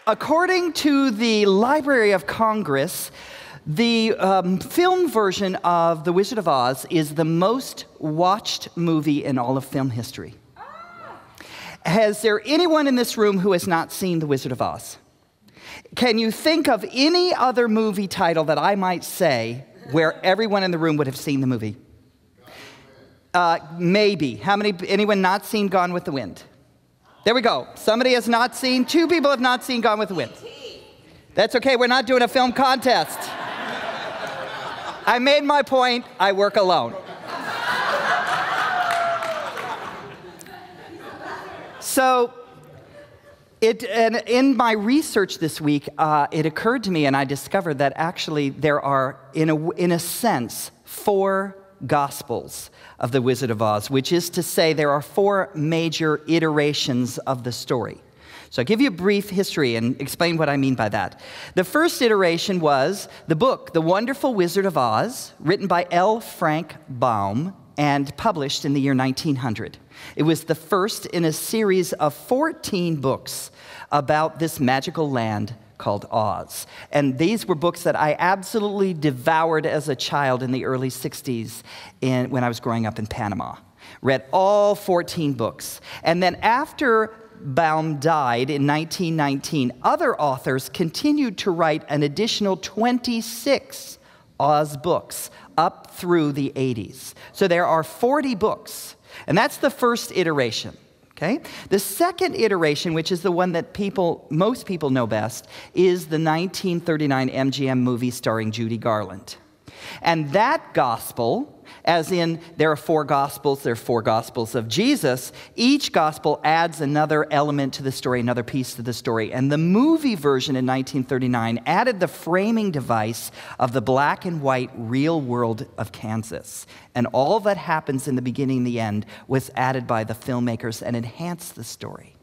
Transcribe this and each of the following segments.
According to the Library of Congress, the film version of The Wizard of Oz is the most watched movie in all of film history. Has there anyone in this room who has not seen The Wizard of Oz? Can you think of any other movie title that I might say where everyone in the room would have seen the movie? Maybe. Anyone not seen Gone with the Wind? There we go. Somebody has not seen, 2 people have not seen Gone with the Wind. That's okay, we're not doing a film contest. I made my point, I work alone. So, in my research this week, it occurred to me, and I discovered that actually there are, in a sense, 4 Gospels of The Wizard of Oz, which is to say there are 4 major iterations of the story. So I'll give you a brief history and explain what I mean by that. The first iteration was the book, The Wonderful Wizard of Oz, written by L. Frank Baum and published in the year 1900. It was the first in a series of 14 books about this magical land called Oz. And these were books that I absolutely devoured as a child in the early 60s when I was growing up in Panama. Read all 14 books. And then after Baum died in 1919, other authors continued to write an additional 26 Oz books up through the 80s. So there are 40 books. And that's the first iteration. Okay? The second iteration, which is the one that most people know best, is the 1939 MGM movie starring Judy Garland. And that gospel, as in there are 4 gospels, there are 4 gospels of Jesus, each gospel adds another element to the story, another piece to the story. And the movie version in 1939 added the framing device of the black and white real world of Kansas. And all that happens in the beginning and the end was added by the filmmakers and enhanced the story.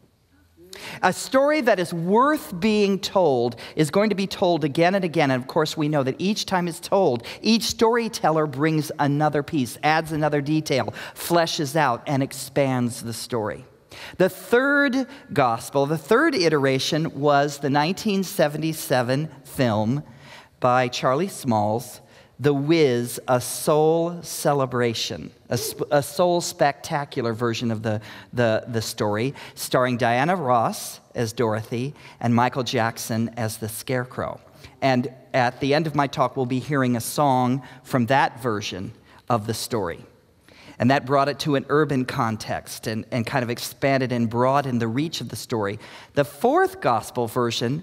A story that is worth being told is going to be told again and again. And of course, we know that each time it's told, each storyteller brings another piece, adds another detail, fleshes out, and expands the story. The third gospel, the third iteration, was the 1977 film by Charlie Smalls, The Wiz, A Soul Celebration, a soul spectacular version of the story, starring Diana Ross as Dorothy and Michael Jackson as the Scarecrow. And at the end of my talk, we'll be hearing a song from that version of the story. And that brought it to an urban context and kind of expanded and broadened the reach of the story. The fourth gospel version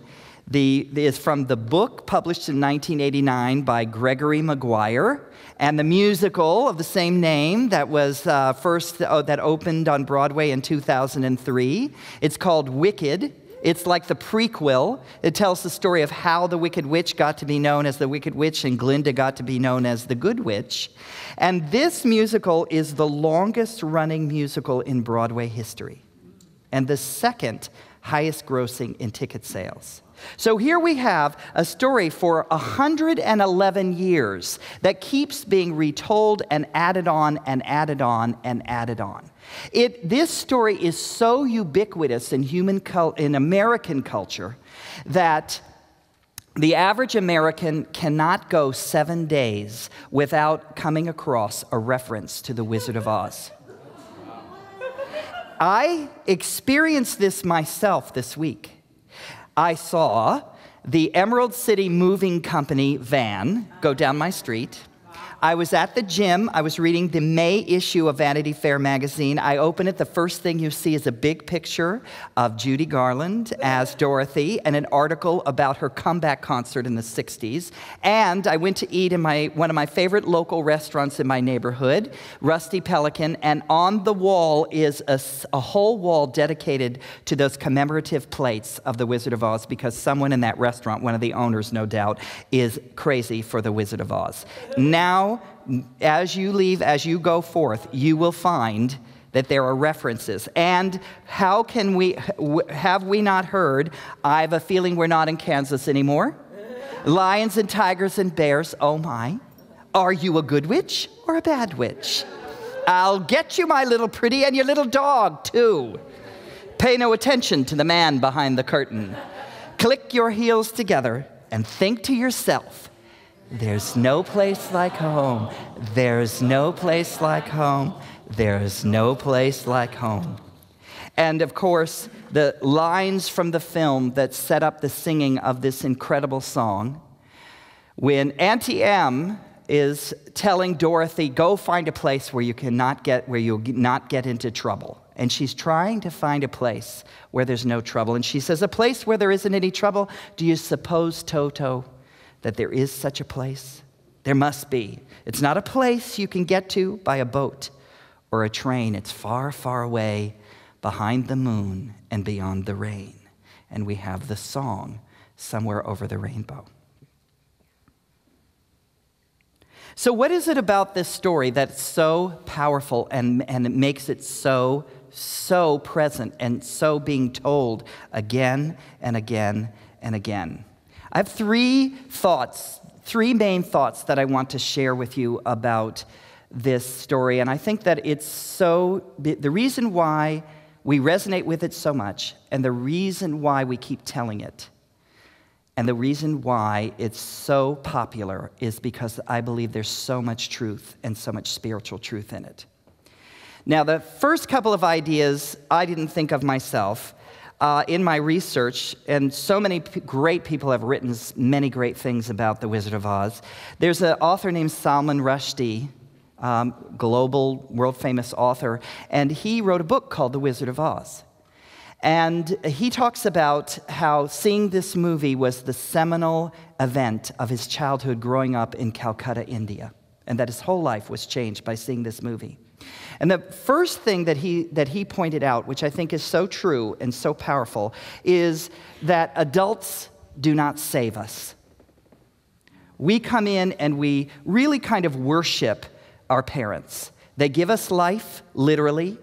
is from the book published in 1989 by Gregory Maguire, and the musical of the same name that was that opened on Broadway in 2003. It's called Wicked. It's like the prequel. It tells the story of how the Wicked Witch got to be known as the Wicked Witch and Glinda got to be known as the Good Witch. And this musical is the longest running musical in Broadway history and the second highest grossing in ticket sales. So here we have a story for 111 years that keeps being retold and added on and added on and added on. This story is so ubiquitous in American culture that the average American cannot go 7 days without coming across a reference to The Wizard of Oz. I experienced this myself this week. I saw the Emerald City Moving Company van go down my street. I was at the gym. I was reading the May issue of Vanity Fair magazine. I open it. The first thing you see is a big picture of Judy Garland as Dorothy and an article about her comeback concert in the 60s. And I went to eat in one of my favorite local restaurants in my neighborhood, Rusty Pelican, and on the wall is a whole wall dedicated to those commemorative plates of The Wizard of Oz because someone in that restaurant, one of the owners no doubt, is crazy for The Wizard of Oz. Now, as you leave, as you go forth, you will find that there are references. And how can have we not heard, I have a feeling we're not in Kansas anymore? Lions and tigers and bears, oh my. Are you a good witch or a bad witch? I'll get you, my little pretty, and your little dog, too. Pay no attention to the man behind the curtain. click your heels together and think to yourself, there's no place like home. There's no place like home. There's no place like home. And of course, the lines from the film that set up the singing of this incredible song, when Auntie M is telling Dorothy, go find a place where you'll not get into trouble. And she's trying to find a place where there's no trouble. And she says, a place where there isn't any trouble? Do you suppose, Toto, that there is such a place? There must be. It's not a place you can get to by a boat or a train. It's far, far away, behind the moon and beyond the rain. And we have the song, Somewhere Over the Rainbow. So what is it about this story that's so powerful and it makes it so present and so being told again and again and again? I have three main thoughts that I want to share with you about this story. And I think that the reason why we resonate with it so much, and the reason why we keep telling it, and the reason why it's so popular is because I believe there's so much truth and so much spiritual truth in it. Now, the first couple of ideas I didn't think of myself in my research, and so many great people have written many great things about The Wizard of Oz. There's an author named Salman Rushdie, global, world-famous author, and he wrote a book called The Wizard of Oz. And he talks about how seeing this movie was the seminal event of his childhood growing up in Calcutta, India, and that his whole life was changed by seeing this movie. And the first thing that he pointed out, which I think is so true and so powerful, is that adults do not save us. We come in and we really kind of worship our parents. They give us life, literally.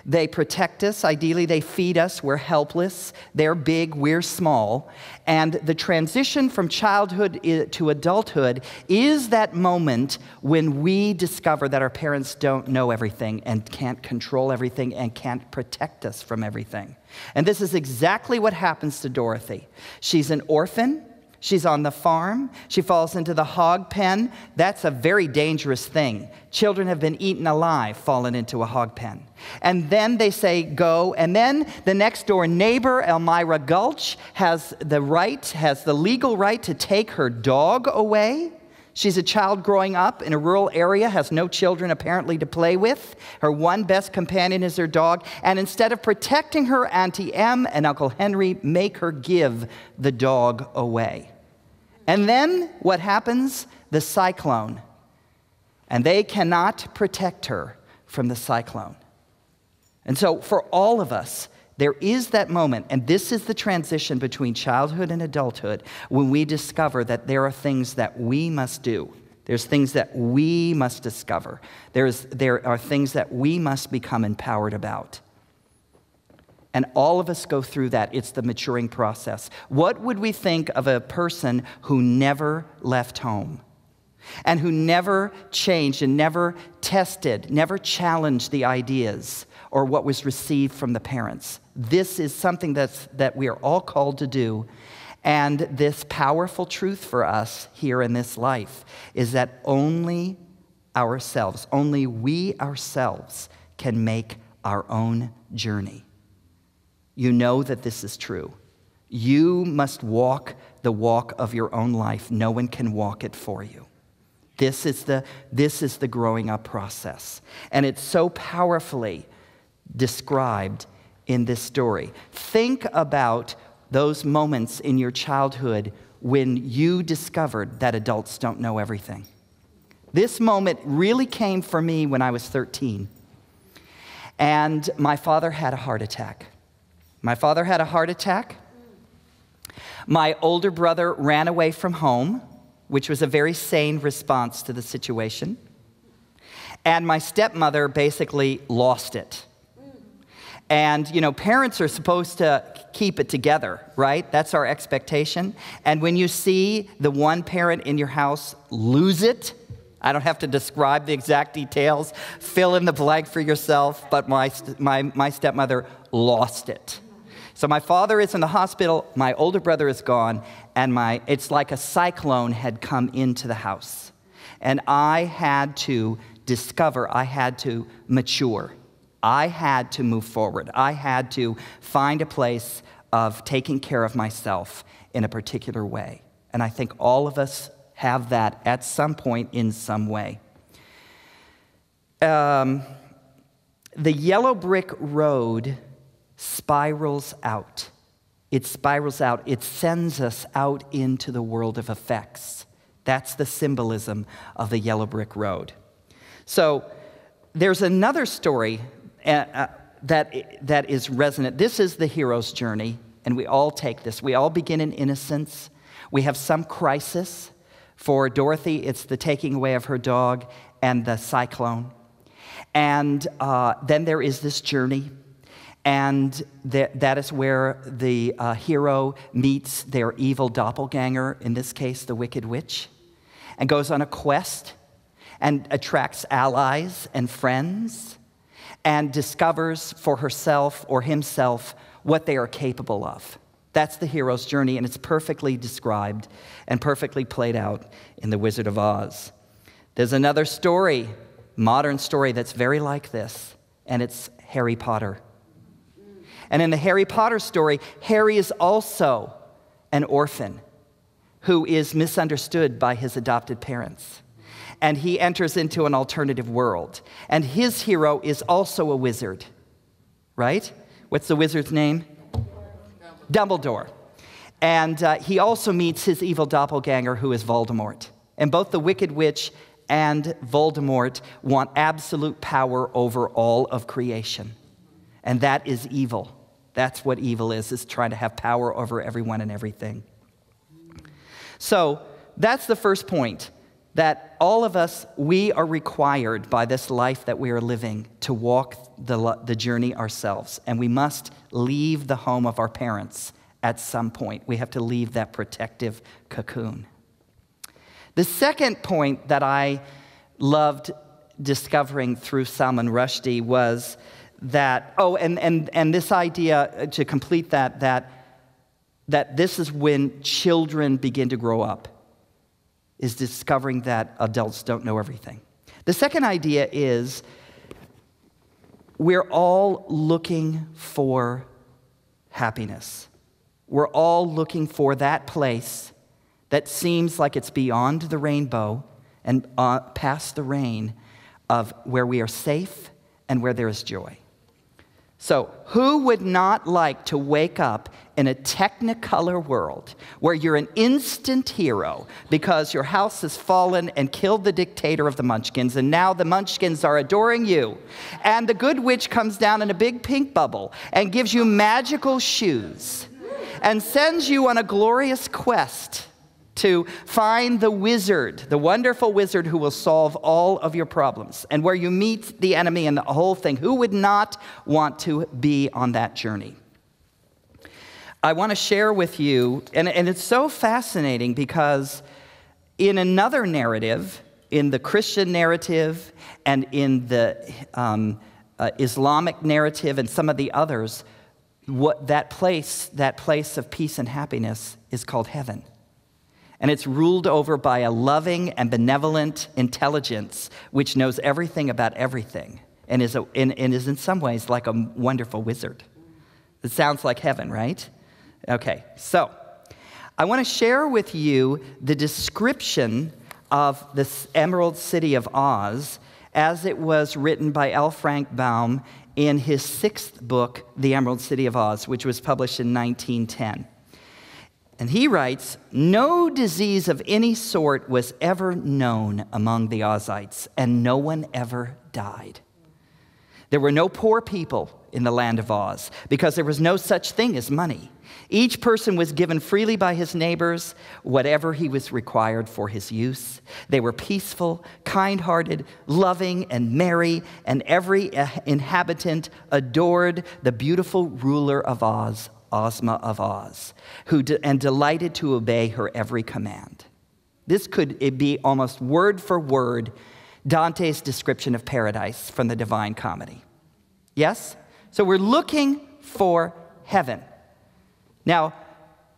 They protect us. Ideally, they feed us. We're helpless. They're big. We're small. And the transition from childhood to adulthood is that moment when we discover that our parents don't know everything and can't control everything and can't protect us from everything. And this is exactly what happens to Dorothy. She's an orphan. She's on the farm. She falls into the hog pen. That's a very dangerous thing. Children have been eaten alive, fallen into a hog pen. And then they say, go. And then the next door neighbor, Elmira Gulch, has the legal right to take her dog away. She's a child growing up in a rural area, has no children apparently to play with. Her one best companion is her dog. And instead of protecting her, Auntie Em and Uncle Henry make her give the dog away. And then what happens? The cyclone. And they cannot protect her from the cyclone. And so for all of us, there is that moment, and this is the transition between childhood and adulthood, when we discover that there are things that we must do. There's things that we must discover. There are things that we must become empowered about. And all of us go through that. It's the maturing process. What would we think of a person who never left home and who never changed and never tested, never challenged the ideas or what was received from the parents? This is something that we are all called to do. And this powerful truth for us here in this life is that only we ourselves can make our own journey. You know that this is true. You must walk the walk of your own life. No one can walk it for you. This is the growing up process. And it's so powerfully described in this story. Think about those moments in your childhood when you discovered that adults don't know everything. This moment really came for me when I was 13. And my father had a heart attack. My older brother ran away from home, which was a very sane response to the situation. And my stepmother basically lost it. And, parents are supposed to keep it together, right? That's our expectation. And when you see the one parent in your house lose it, I don't have to describe the exact details. Fill in the blank for yourself. But my stepmother lost it. So my father is in the hospital, my older brother is gone, and it's like a cyclone had come into the house. And I had to discover, I had to mature. I had to move forward. I had to find a place of taking care of myself in a particular way. And I think all of us have that at some point in some way. The yellow brick road spirals out. It spirals out. It sends us out into the world of effects. That's the symbolism of the yellow brick road. So there's another story that is resonant. This is the hero's journey, and we all take this. We all begin in innocence. We have some crisis. For Dorothy, it's the taking away of her dog and the cyclone. And then there is this journey. And that is where the hero meets their evil doppelganger, in this case, the Wicked Witch, and goes on a quest and attracts allies and friends and discovers for herself or himself what they are capable of. That's the hero's journey, and it's perfectly described and perfectly played out in The Wizard of Oz. There's another story, modern story, that's very like this, and it's Harry Potter. And in the Harry Potter story, Harry is also an orphan who is misunderstood by his adopted parents. And he enters into an alternative world. And his hero is also a wizard, right? What's the wizard's name? Dumbledore. And he also meets his evil doppelganger, who is Voldemort. And both the Wicked Witch and Voldemort want absolute power over all of creation. And that is evil. That's what evil is trying to have power over everyone and everything. So that's the first point, that all of us, we are required by this life that we are living to walk the journey ourselves. And we must leave the home of our parents at some point. We have to leave that protective cocoon. The second point that I loved discovering through Salman Rushdie was that, and this idea, to complete that this is when children begin to grow up, is discovering that adults don't know everything. The second idea is we're all looking for happiness. We're all looking for that place that seems like it's beyond the rainbow and past the rain, of where we are safe and where there is joy. So who would not like to wake up in a technicolor world where you're an instant hero because your house has fallen and killed the dictator of the Munchkins, and now the Munchkins are adoring you, and the good witch comes down in a big pink bubble and gives you magical shoes and sends you on a glorious quest to find the wizard, the wonderful wizard who will solve all of your problems, and where you meet the enemy and the whole thing? Who would not want to be on that journey? I want to share with you, and it's so fascinating because in another narrative, in the Christian narrative and in the Islamic narrative and some of the others, what that place of peace and happiness is called heaven. And it's ruled over by a loving and benevolent intelligence which knows everything about everything and is in some ways like a wonderful wizard. It sounds like heaven, right? Okay, so I want to share with you the description of this Emerald City of Oz as it was written by L. Frank Baum in his 6th book, The Emerald City of Oz, which was published in 1910. And he writes, "No disease of any sort was ever known among the Ozites, and no one ever died. There were no poor people in the land of Oz, because there was no such thing as money. Each person was given freely by his neighbors whatever he was required for his use. They were peaceful, kind-hearted, loving, and merry, and every inhabitant adored the beautiful ruler of Oz, Ozma of Oz, and delighted to obey her every command." This could be almost word for word Dante's description of paradise from the Divine Comedy. Yes? So we're looking for heaven. Now,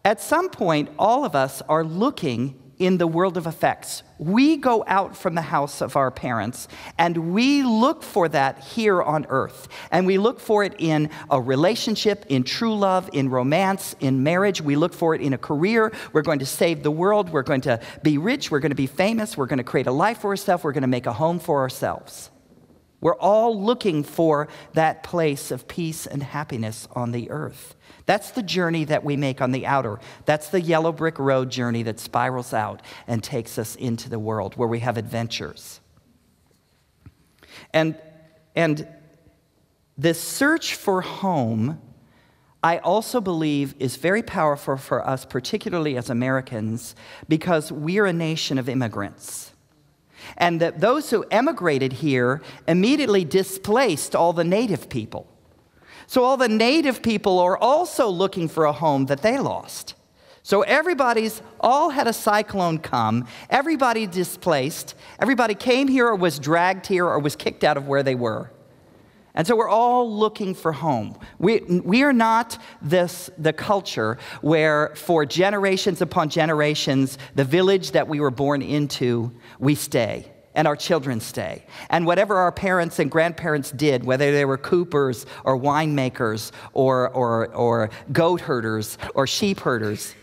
at some point, all of us are looking in the world of effects. We go out from the house of our parents, and we look for that here on earth. And we look for it in a relationship, in true love, in romance, in marriage. We look for it in a career. We're going to save the world. We're going to be rich. We're going to be famous. We're going to create a life for ourselves. We're going to make a home for ourselves. We're all looking for that place of peace and happiness on the earth. That's the journey that we make on the outer. That's the yellow brick road journey that spirals out and takes us into the world where we have adventures. And this search for home, I also believe, is very powerful for us, particularly as Americans, because we're a nation of immigrants. And that those who emigrated here immediately displaced all the native people. So all the native people are also looking for a home that they lost. So all had a cyclone come. Everybody displaced. Everybody came here or was dragged here or was kicked out of where they were. And so we're all looking for home. We are not the culture where for generations upon generations, the village that we were born into, we stay. And our children stay. And whatever our parents and grandparents did, whether they were coopers or winemakers or goat herders or sheep herders,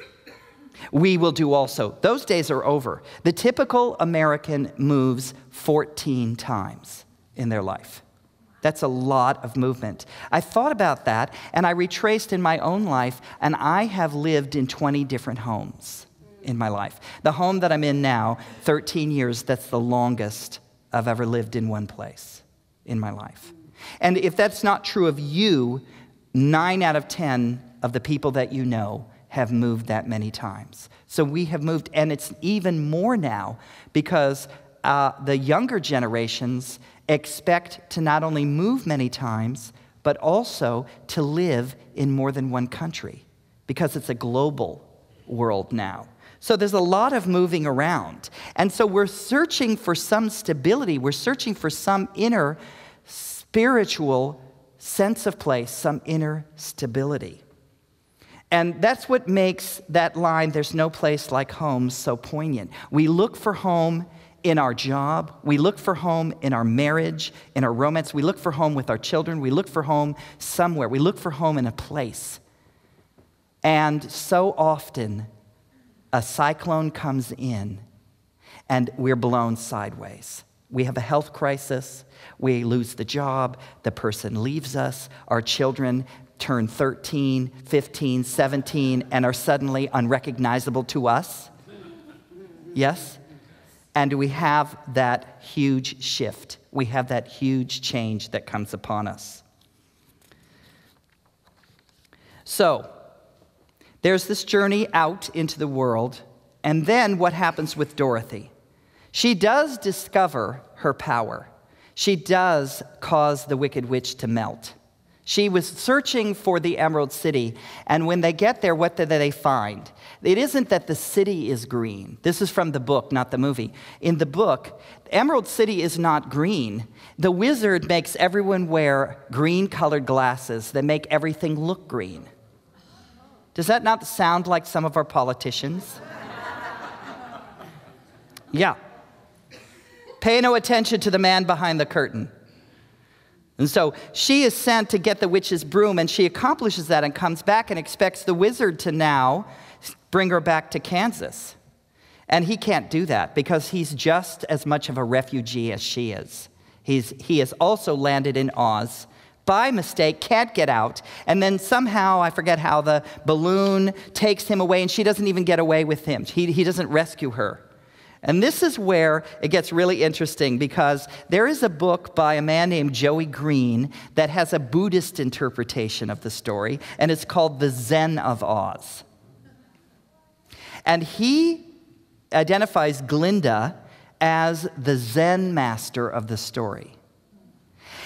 we will do also. Those days are over. The typical American moves 14 times in their life. That's a lot of movement. I thought about that, and I retraced in my own life, and I have lived in 20 different homes in my life. The home that I'm in now, 13 years, that's the longest I've ever lived in one place in my life. And if that's not true of you, 9 out of 10 of the people that you know have moved that many times. So we have moved, and it's even more now because the younger generations expect to not only move many times, but also to live in more than one country because it's a global world now. So there's a lot of moving around. And so we're searching for some stability. We're searching for some inner spiritual sense of place, some inner stability. And that's what makes that line, "There's no place like home," so poignant. We look for home in our job. We look for home in our marriage, in our romance. We look for home with our children. We look for home somewhere. We look for home in a place. And so often, a cyclone comes in, and we're blown sideways. We have a health crisis. We lose the job. The person leaves us. Our children turn 13, 15, 17, and are suddenly unrecognizable to us. Yes? And we have that huge shift. We have that huge change that comes upon us. So, there's this journey out into the world, and then what happens with Dorothy? She does discover her power. She does cause the Wicked Witch to melt. She was searching for the Emerald City, and when they get there, what do they find? It isn't that the city is green. This is from the book, not the movie. In the book, Emerald City is not green. The wizard makes everyone wear green-colored glasses that make everything look green. Does that not sound like some of our politicians? Yeah. Pay no attention to the man behind the curtain. And so she is sent to get the witch's broom, and she accomplishes that and comes back and expects the wizard to now bring her back to Kansas. And he can't do that because he's just as much of a refugee as she is. He has also landed in Oz by mistake, can't get out, and then somehow, I forget how, the balloon takes him away, and she doesn't even get away with him. He doesn't rescue her. And this is where it gets really interesting, because there is a book by a man named Joey Green that has a Buddhist interpretation of the story, and it's called The Zen of Oz. And he identifies Glinda as the Zen master of the story.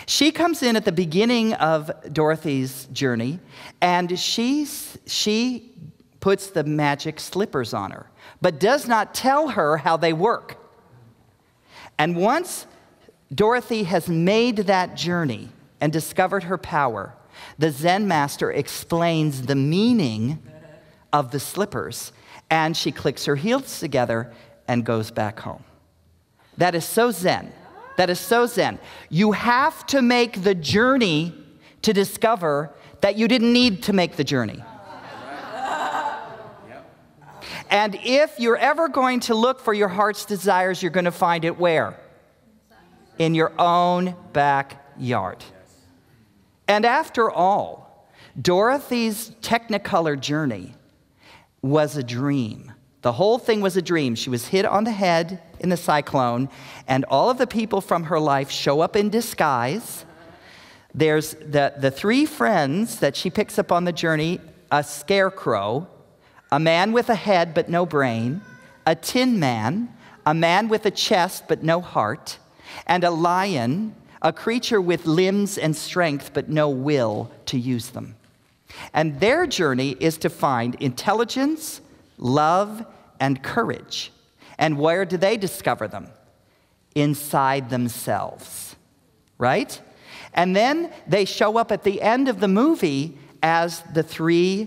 She comes in at the beginning of Dorothy's journey, and she puts the magic slippers on her, but does not tell her how they work. And once Dorothy has made that journey and discovered her power, the Zen master explains the meaning of the slippers, and she clicks her heels together and goes back home. That is so Zen. That is so Zen. You have to make the journey to discover that you didn't need to make the journey. And if you're ever going to look for your heart's desires, you're going to find it where? In your own backyard. And after all, Dorothy's Technicolor journey was a dream. The whole thing was a dream. She was hit on the head in the cyclone, and all of the people from her life show up in disguise. There's the three friends that she picks up on the journey: a scarecrow, a man with a head but no brain, a tin man, a man with a chest but no heart, and a lion, a creature with limbs and strength but no will to use them. And their journey is to find intelligence, love, and courage. And where do they discover them? Inside themselves, right? And then they show up at the end of the movie as the three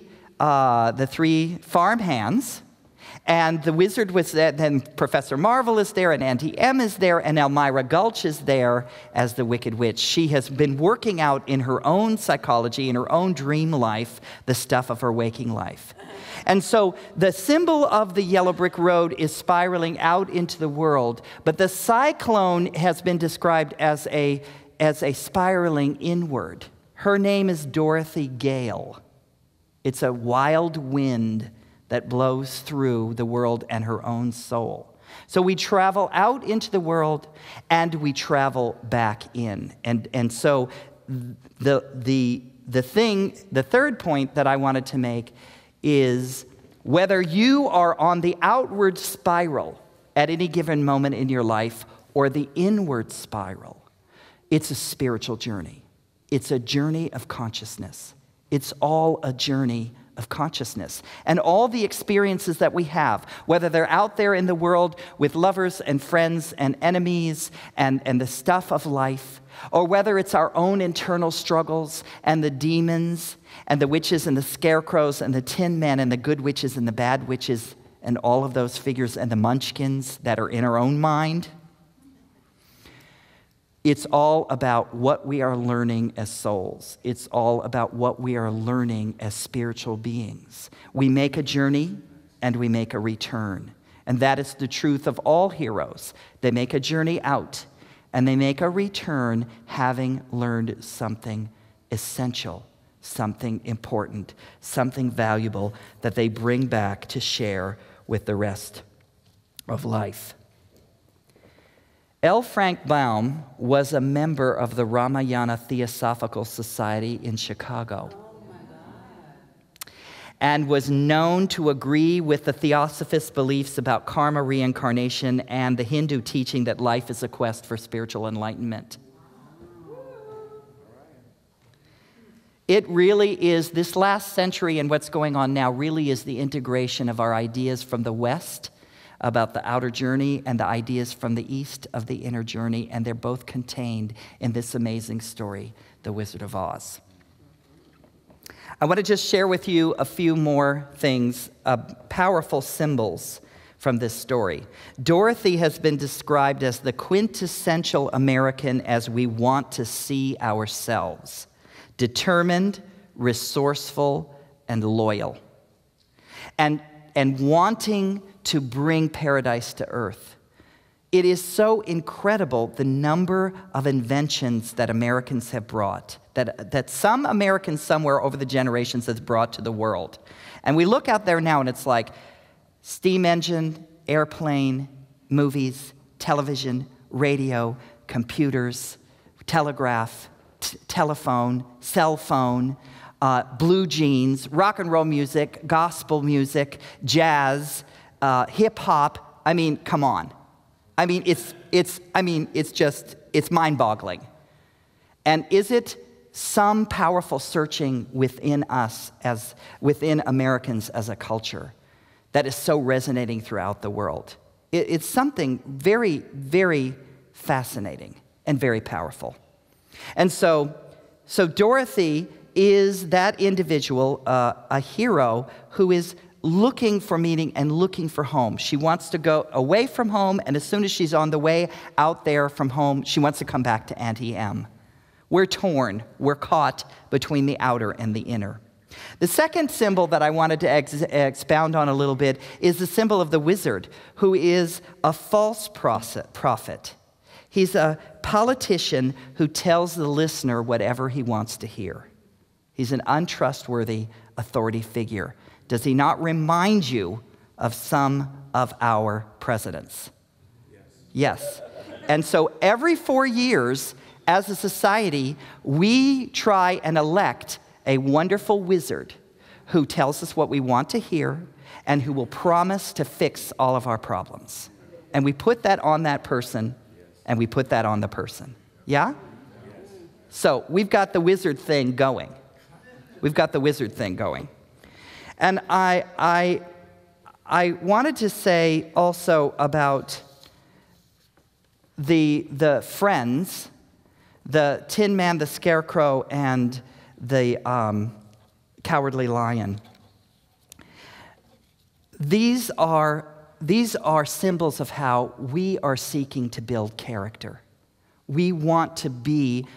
farmhands, and the wizard was there, then Professor Marvel is there, and Auntie M is there, and Elmira Gulch is there as the Wicked Witch. She has been working out in her own psychology, in her own dream life, the stuff of her waking life. And so the symbol of the yellow brick road is spiraling out into the world, but the cyclone has been described as a spiraling inward. Her name is Dorothy Gale. It's a wild wind that blows through the world and her own soul. So we travel out into the world and we travel back in. And so the third point that I wanted to make is whether you are on the outward spiral at any given moment in your life or the inward spiral, it's a spiritual journey. It's a journey of consciousness. It's all a journey of consciousness. And all the experiences that we have, whether they're out there in the world with lovers and friends and enemies and the stuff of life, or whether it's our own internal struggles and the demons and the witches and the scarecrows and the tin men and the good witches and the bad witches and all of those figures and the munchkins that are in our own mind, it's all about what we are learning as souls. It's all about what we are learning as spiritual beings. We make a journey and we make a return. And that is the truth of all heroes. They make a journey out and they make a return having learned something essential, something important, something valuable that they bring back to share with the rest of life. L. Frank Baum was a member of the Ramayana Theosophical Society in Chicago and was known to agree with the Theosophist beliefs about karma, reincarnation, and the Hindu teaching that life is a quest for spiritual enlightenment. It really is, this last century and what's going on now really is the integration of our ideas from the West about the outer journey and the ideas from the East of the inner journey, and they're both contained in this amazing story, The Wizard of Oz. I want to just share with you a few more things, powerful symbols from this story. Dorothy has been described as the quintessential American as we want to see ourselves: determined, resourceful, and loyal. And wanting to bring paradise to earth. It is so incredible the number of inventions that Americans have brought, that some Americans somewhere over the generations has brought to the world. And we look out there now and it's like steam engine, airplane, movies, television, radio, computers, telegraph, telephone, cell phone, blue jeans, rock and roll music, gospel music, jazz, hip hop. I mean, come on. I mean, it's mind-boggling. And is it some powerful searching within us, within Americans as a culture, that is so resonating throughout the world? It's something very, very fascinating and very powerful. And so Dorothy is that individual, a hero who is looking for meaning and looking for home. She wants to go away from home, and as soon as she's on the way out there from home, she wants to come back to Auntie M. We're torn. We're caught between the outer and the inner. The second symbol that I wanted to expound on a little bit is the symbol of the wizard, who is a false prophet. He's a politician who tells the listener whatever he wants to hear. He's an untrustworthy authority figure. Does he not remind you of some of our presidents? Yes. And so every 4 years, as a society, we try and elect a wonderful wizard who tells us what we want to hear and who will promise to fix all of our problems. And we put that on that person, and we put that on the person. Yeah? So we've got the wizard thing going. We've got the wizard thing going. And I wanted to say also about the friends, the Tin Man, the Scarecrow, and the Cowardly Lion. These are symbols of how we are seeking to build character. We want to be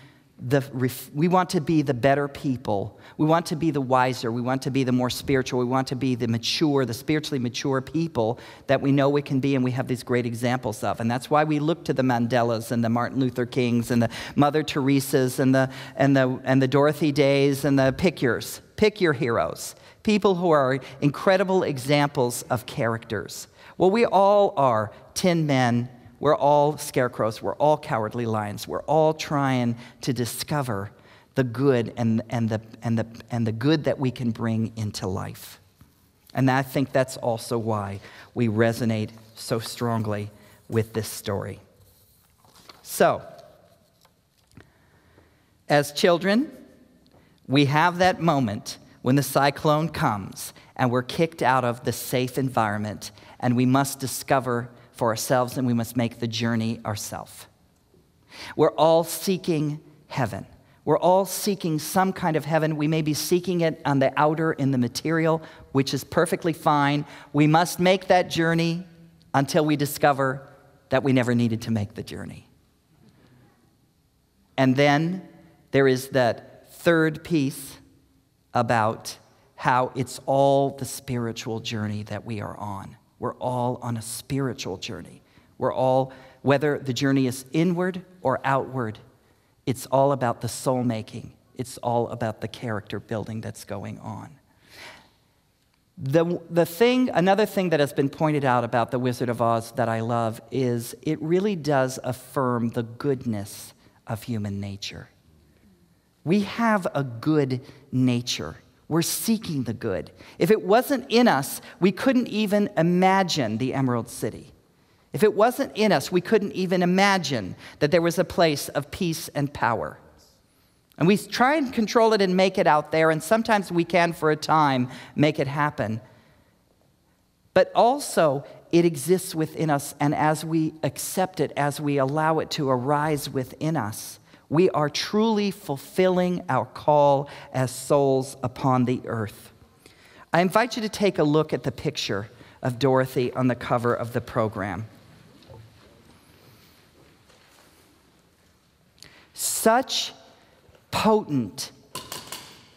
the better people. We want to be the wiser. We want to be the more spiritual. We want to be the mature, the spiritually mature people that we know we can be, and we have these great examples of. And that's why we look to the Mandelas and the Martin Luther Kings and the Mother Teresas and the Dorothy Days and the pick your heroes, people who are incredible examples of characters. Well, we all are tin men. We're all scarecrows. We're all cowardly lions. We're all trying to discover the good and the good that we can bring into life. And I think that's also why we resonate so strongly with this story. So, as children, we have that moment when the cyclone comes and we're kicked out of the safe environment, and we must discover for ourselves, and we must make the journey ourselves. We're all seeking heaven. We're all seeking some kind of heaven. We may be seeking it on the outer in the material, which is perfectly fine. We must make that journey until we discover that we never needed to make the journey. And then there is that third piece about how it's all the spiritual journey that we are on. We're all on a spiritual journey. We're all, whether the journey is inward or outward, it's all about the soul making. It's all about the character building that's going on. Another thing that has been pointed out about The Wizard of Oz that I love is it really does affirm the goodness of human nature. We have a good nature. We're seeking the good. If it wasn't in us, we couldn't even imagine the Emerald City. If it wasn't in us, we couldn't even imagine that there was a place of peace and power. And we try and control it and make it out there, and sometimes we can, for a time, make it happen. But also, it exists within us, and as we accept it, as we allow it to arise within us, we are truly fulfilling our call as souls upon the earth. I invite you to take a look at the picture of Dorothy on the cover of the program. Such potent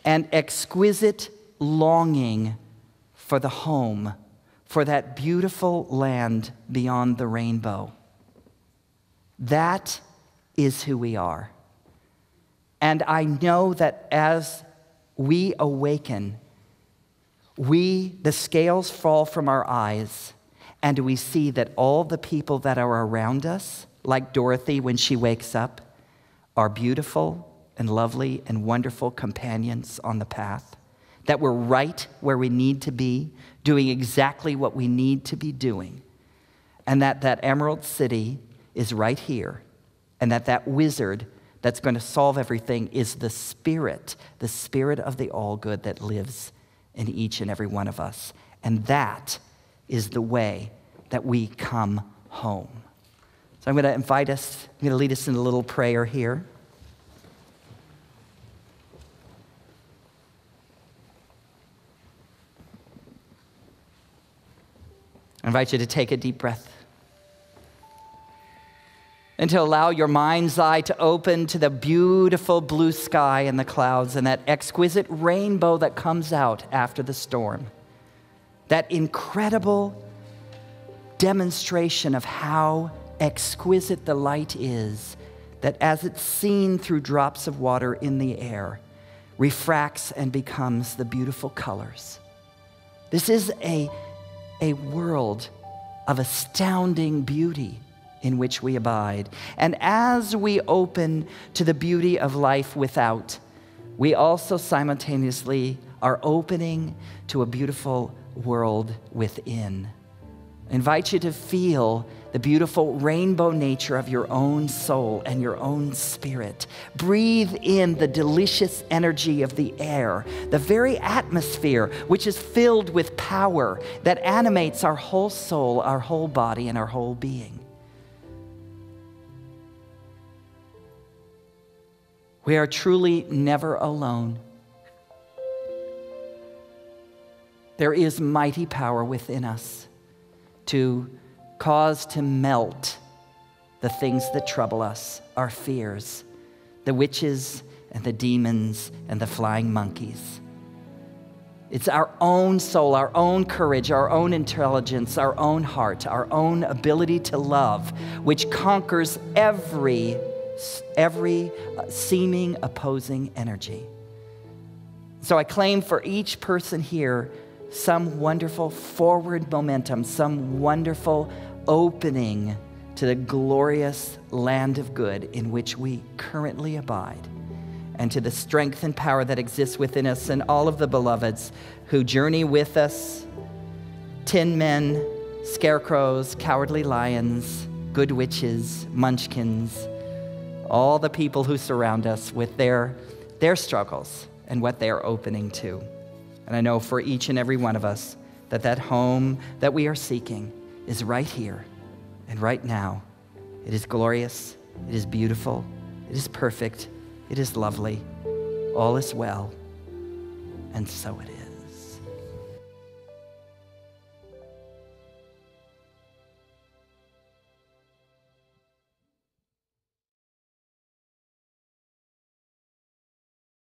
and exquisite longing for the home, for that beautiful land beyond the rainbow. That is who we are. And I know that as we awaken, the scales fall from our eyes, and we see that all the people that are around us, like Dorothy when she wakes up, are beautiful and lovely and wonderful companions on the path, that we're right where we need to be, doing exactly what we need to be doing, and that Emerald City is right here, and that wizard that's going to solve everything is the Spirit of the all-good that lives in each and every one of us. And that is the way that we come home. So I'm going to lead us in a little prayer here. I invite you to take a deep breath and to allow your mind's eye to open to the beautiful blue sky and the clouds and that exquisite rainbow that comes out after the storm. That incredible demonstration of how exquisite the light is, that as it's seen through drops of water in the air, refracts and becomes the beautiful colors. This is a world of astounding beauty in which we abide. And as we open to the beauty of life without, we also simultaneously are opening to a beautiful world within. I invite you to feel the beautiful rainbow nature of your own soul and your own spirit. Breathe in the delicious energy of the air, the very atmosphere which is filled with power that animates our whole soul, our whole body, and our whole being. We are truly never alone. There is mighty power within us to cause to melt the things that trouble us, our fears, the witches and the demons and the flying monkeys. It's our own soul, our own courage, our own intelligence, our own heart, our own ability to love, which conquers every seeming opposing energy. So I claim for each person here some wonderful forward momentum, some wonderful opening to the glorious land of good in which we currently abide, and to the strength and power that exists within us and all of the beloveds who journey with us, tin men, scarecrows, cowardly lions, good witches, munchkins, all the people who surround us with their struggles and what they are opening to. And I know for each and every one of us that home that we are seeking is right here and right now. It is glorious, it is beautiful, it is perfect, it is lovely, all is well, and so it is.